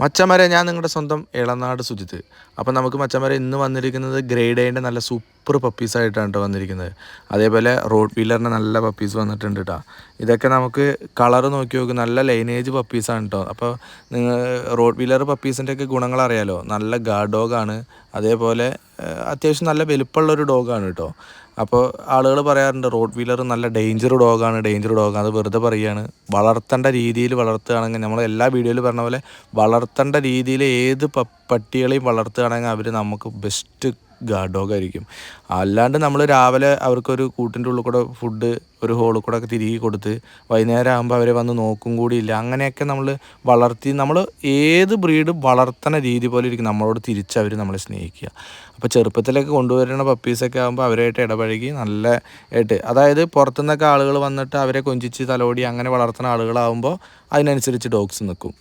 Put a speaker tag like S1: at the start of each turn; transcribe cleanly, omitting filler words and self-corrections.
S1: മച്ചന്മാരെ, ഞാൻ നിങ്ങളുടെ സ്വന്തം ഇളനാട് സുജിത്ത്. അപ്പം നമുക്ക് മച്ചന്മാരെ ഇന്ന് വന്നിരിക്കുന്നത് ഗ്രേഡ് എയുടെ നല്ല സൂപ്പർ പപ്പീസായിട്ടാണ് കേട്ടോ വന്നിരിക്കുന്നത്. അതേപോലെ റോഡ് വീലറിൻ്റെ നല്ല പപ്പീസ് വന്നിട്ടുണ്ട് കേട്ടോ. ഇതൊക്കെ നമുക്ക് കളറ് നോക്കി നോക്കും, നല്ല ലൈനേജ് പപ്പീസാണ് കേട്ടോ. അപ്പോൾ നിങ്ങൾ റോഡ് വീലർ പപ്പീസിൻ്റെ ഒക്കെ ഗുണങ്ങൾ അറിയാലോ. നല്ല ഗാർഡ് ഡോഗാണ്, അതേപോലെ അത്യാവശ്യം നല്ല വലുപ്പമുള്ളൊരു ഡോഗാണ് കേട്ടോ. അപ്പോൾ ആളുകൾ പറയാറുണ്ട് റോഡ് വീലർ നല്ല ഡേഞ്ചർ ഡോഗാണ്. അത് വെറുതെ പറയുകയാണ്. വളർത്തേണ്ട രീതിയിൽ വളർത്തുകയാണെങ്കിൽ നമ്മൾ എല്ലാ വീഡിയോയിലും പറഞ്ഞ പോലെ വളർത്തേണ്ട രീതിയിൽ ഏത് പട്ടികളെയും വളർത്തുകയാണെങ്കിൽ അവർ നമുക്ക് ബെസ്റ്റ് ഗാർഡ് ഡോഗ് ആയിരിക്കും. അല്ലാണ്ട് നമ്മൾ രാവിലെ അവർക്കൊരു കൂട്ടിൻ്റെ ഉള്ളിൽ കൂടെ ഫുഡ് ഒരു ഹോളിൽ കൂടെ ഒക്കെ തിരികെ കൊടുത്ത് വൈകുന്നേരം ആകുമ്പോൾ അവരെ വന്ന് നോക്കും കൂടിയില്ല, അങ്ങനെയൊക്കെ നമ്മൾ വളർത്തി നമ്മൾ ഏത് ബ്രീഡ് വളർത്തുന്ന രീതി പോലെ ഇരിക്കും നമ്മളോട് തിരിച്ചവർ നമ്മളെ സ്നേഹിക്കുക. അപ്പോൾ ചെറുപ്പത്തിലൊക്കെ കൊണ്ടുവരുന്ന പപ്പീസൊക്കെ ആകുമ്പോൾ അവരായിട്ട് ഇടപഴകി നല്ല ആയിട്ട്, അതായത് പുറത്തുനിന്നൊക്കെ ആളുകൾ വന്നിട്ട് അവരെ കൊഞ്ചിച്ച് തലോടി അങ്ങനെ വളർത്തുന്ന ആളുകളാകുമ്പോൾ അതിനനുസരിച്ച് ഡോഗ്സ് നിൽക്കും.